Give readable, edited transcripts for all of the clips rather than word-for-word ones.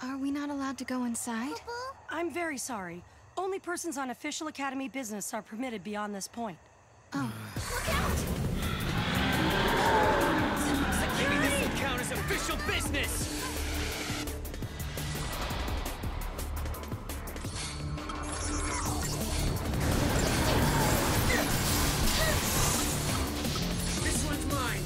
Are we not allowed to go inside? I'm very sorry. Only persons on official Academy business are permitted beyond this point. Oh. Look out! Maybe this will count as official business! This one's mine!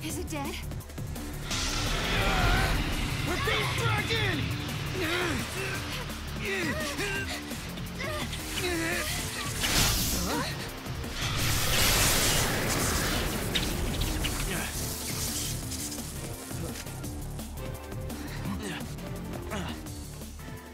Is it dead? We're being dragged in!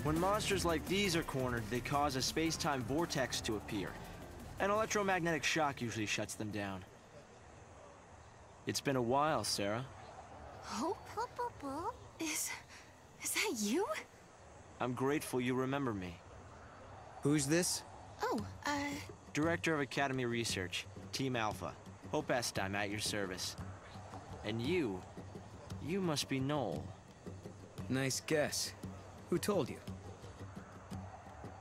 When monsters like these are cornered, they cause a space-time vortex to appear. An electromagnetic shock usually shuts them down. It's been a while, Serah. Hope? Is that you? I'm grateful you remember me. Who's this? Oh, Director of Academy Research, Team Alpha. Hope Est, I'm at your service. And you must be Noel. Nice guess. Who told you?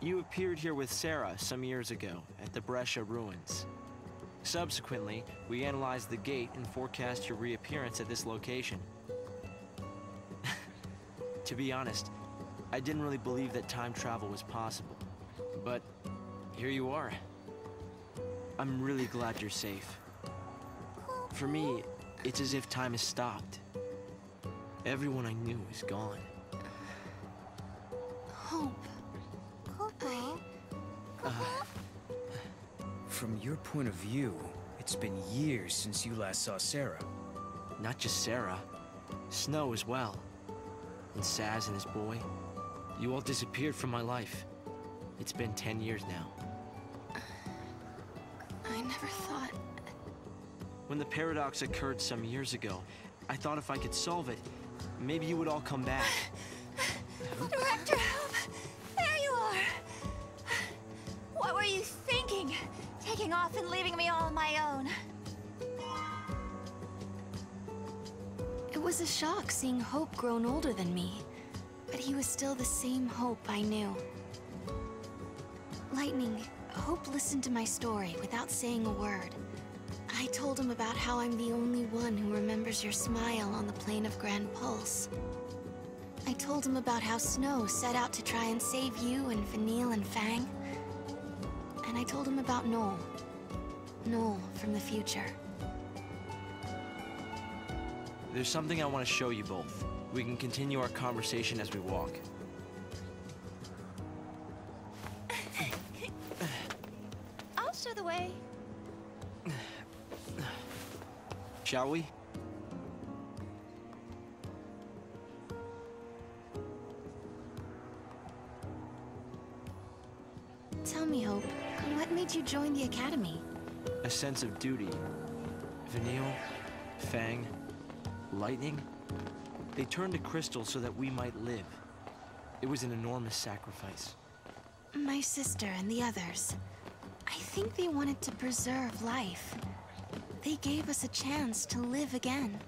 You appeared here with Serah some years ago at the Brescia ruins. Subsequently, we analyzed the gate and forecast your reappearance at this location. To be honest, I didn't really believe that time travel was possible. But here you are. I'm really glad you're safe. For me, it's as if time has stopped. Everyone I knew is gone. Hope. From your point of view, it's been years since you last saw Serah. Not just Serah, Snow as well. And Saz and his boy. You all disappeared from my life. It's been 10 years now. I never thought... When the paradox occurred some years ago, I thought if I could solve it, maybe you would all come back. Director, there you are! What were you thinking? Taking off and leaving me all on my own? It was a shock seeing Hope grown older than me, but he was still the same Hope I knew. Lightning, Hope listened to my story without saying a word. I told him about how I'm the only one who remembers your smile on the plane of Grand Pulse. I told him about how Snow set out to try and save you and Vanille and Fang. And I told him about Noel. Noel from the future. There's something I want to show you both. We can continue our conversation as we walk. I'll show the way. Shall we? Tell me, Hope, what made you join the Academy? A sense of duty. Vanille, Fang, Lightning, they turned to Crystal so that we might live. It was an enormous sacrifice. My sister and the others. I think they wanted to preserve life. They gave us a chance to live again.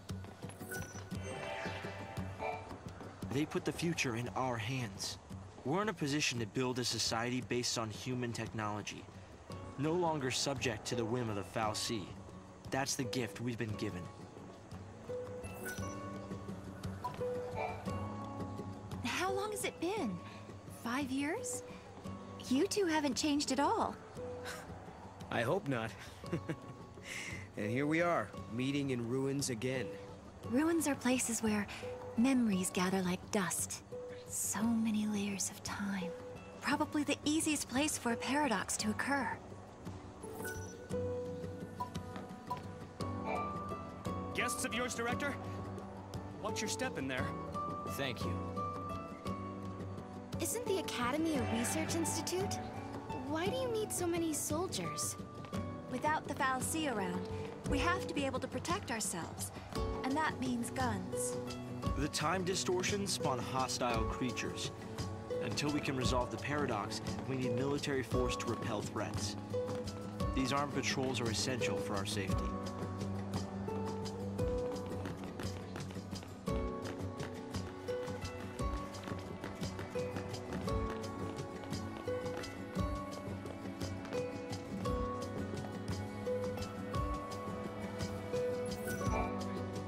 They put the future in our hands. We're in a position to build a society based on human technology, no longer subject to the whim of the Foul Sea. That's the gift we've been given. How long has it been? 5 years? You two haven't changed at all. I hope not. And here we are, meeting in ruins again. Ruins are places where memories gather like dust. So many layers of time. Probably the easiest place for a paradox to occur. Guests of yours, Director? Watch your step in there. Thank you. Isn't the Academy a research institute? Why do you need so many soldiers? Without the Foul Sea around, we have to be able to protect ourselves. And that means guns. The time distortions spawn hostile creatures. Until we can resolve the paradox, we need military force to repel threats. These armed patrols are essential for our safety.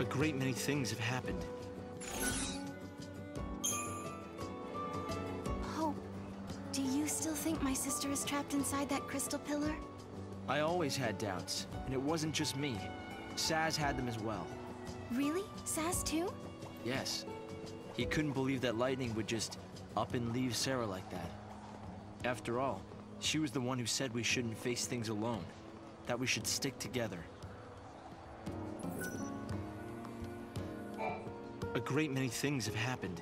A great many things have happened. Hope, do you still think my sister is trapped inside that crystal pillar? I always had doubts, and it wasn't just me. Saz had them as well. Really? Saz too? Yes. He couldn't believe that Lightning would just up and leave Serah like that. After all, she was the one who said we shouldn't face things alone, that we should stick together. A great many things have happened.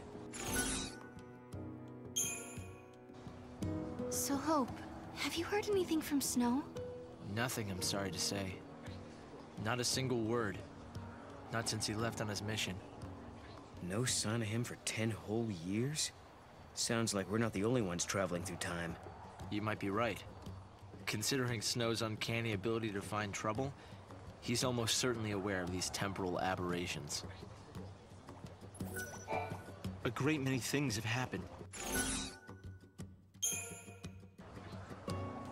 So Hope, have you heard anything from Snow? Nothing, I'm sorry to say. Not a single word. Not since he left on his mission. No sign of him for 10 whole years? Sounds like we're not the only ones traveling through time. You might be right. Considering Snow's uncanny ability to find trouble, he's almost certainly aware of these temporal aberrations. A great many things have happened.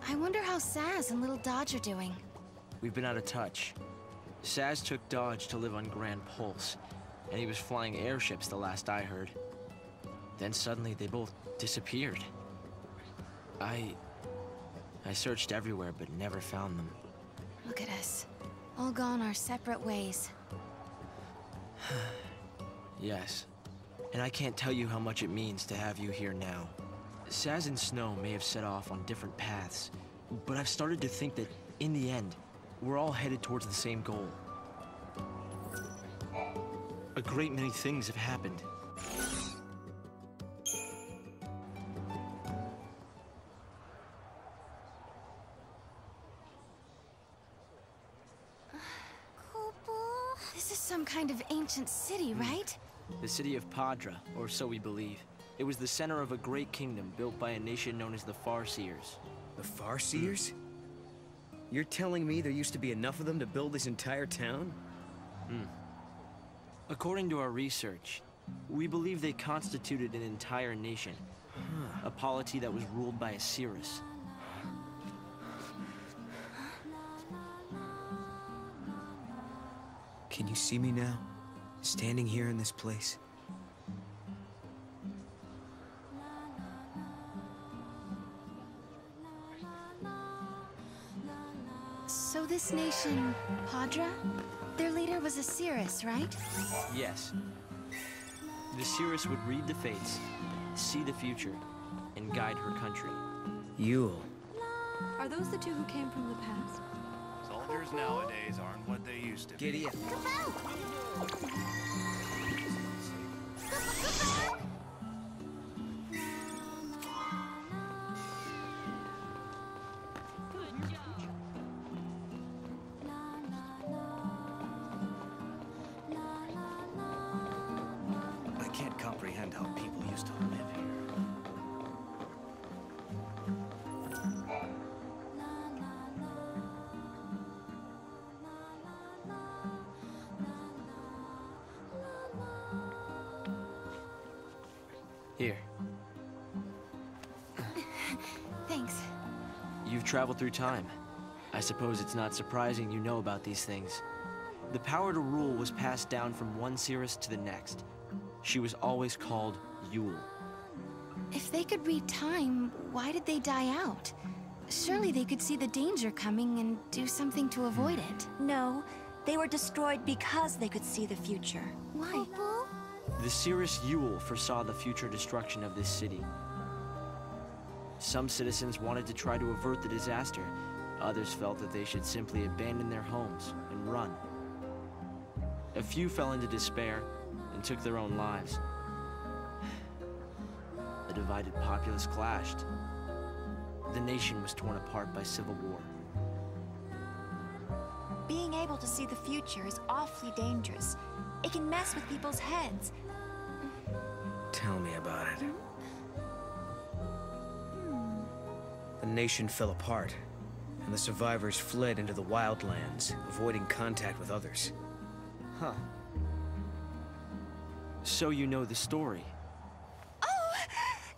I wonder how Saz and little Dodge are doing. We've been out of touch. Saz took Dodge to live on Grand Pulse, and he was flying airships the last I heard. Then suddenly they both disappeared. I searched everywhere but never found them. Look at us. All gone our separate ways. Yes. And I can't tell you how much it means to have you here now. Saz and Snow may have set off on different paths, but I've started to think that, in the end, we're all headed towards the same goal. a great many things have happened. This is some kind of ancient city, right? The city of Padra, or so we believe. It was the center of a great kingdom built by a nation known as the Farseers. The Farseers? You're telling me there used to be enough of them to build this entire town? According to our research, we believe they constituted an entire nation. A polity that was ruled by a Cirrus. Can you see me now? Standing here in this place? So this nation, Padra? Their leader was a Cirrus, right? Yes. The Cirrus would read the fates, see the future, and guide her country. Yule. Are those the two who came from the past? Soldiers nowadays aren't what they used to be. Giddy up. I can't comprehend how people used to live here. Here. Thanks. You've traveled through time. I suppose it's not surprising you know about these things. The power to rule was passed down from one Cirrus to the next. She was always called Yule. If they could read time, why did they die out? Surely they could see the danger coming and do something to avoid it. No, they were destroyed because they could see the future. Why? The Cirrus Yule foresaw the future destruction of this city. Some citizens wanted to try to avert the disaster. Others felt that they should simply abandon their homes and run. A few fell into despair and took their own lives. The divided populace clashed. The nation was torn apart by civil war. Being able to see the future is awfully dangerous. It can mess with people's heads. Tell me about it. The nation fell apart, and the survivors fled into the wildlands, avoiding contact with others. Huh. So you know the story. Oh!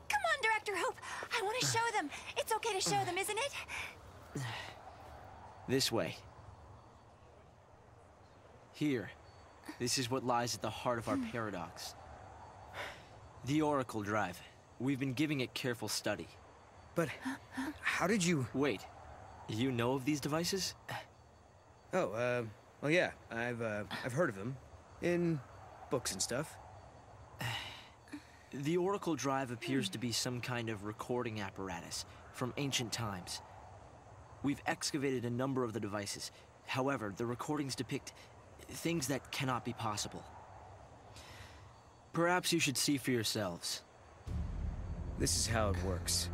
Come on, Director Hope! I want to show them! It's okay to show them, isn't it? This way. Here. This is what lies at the heart of our paradox. The Oracle Drive. We've been giving it careful study. But how did you... Wait. You know of these devices? Oh, well, yeah. I've heard of them. In books and stuff. The Oracle Drive appears to be some kind of recording apparatus from ancient times. We've excavated a number of the devices. However, the recordings depict things that cannot be possible. Perhaps you should see for yourselves. This is how it works.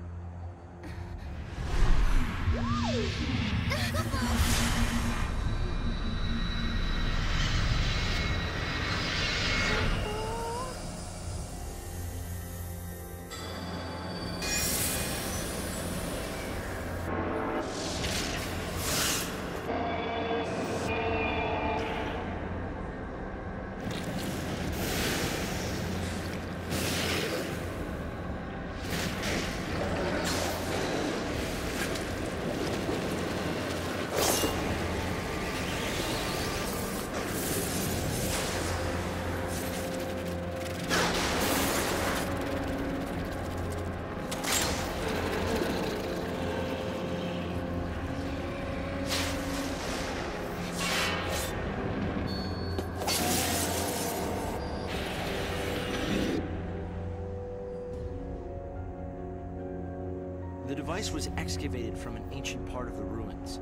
The device was excavated from an ancient part of the ruins.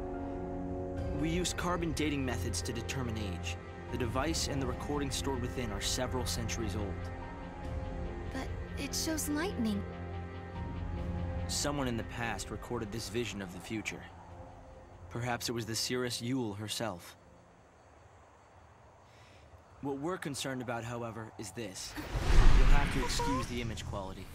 We used carbon dating methods to determine age. The device and the recording stored within are several centuries old. But it shows lightning. Someone in the past recorded this vision of the future. Perhaps it was the seeress Yule herself. What we're concerned about, however, is this. You'll have to excuse the image quality.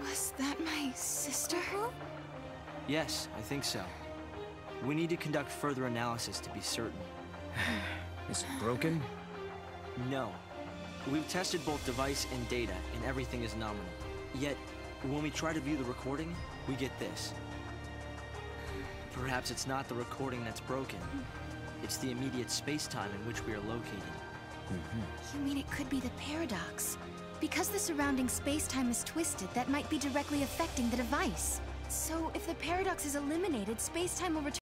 Was that my sister? Yes, I think so. We need to conduct further analysis to be certain. Is it broken? No. We've tested both device and data, and everything is nominal. Yet, when we try to view the recording, we get this. Perhaps it's not the recording that's broken. It's the immediate space-time in which we are located. You mean it could be the paradox? Because the surrounding space-time is twisted, that might be directly affecting the device. So, if the paradox is eliminated, space-time will return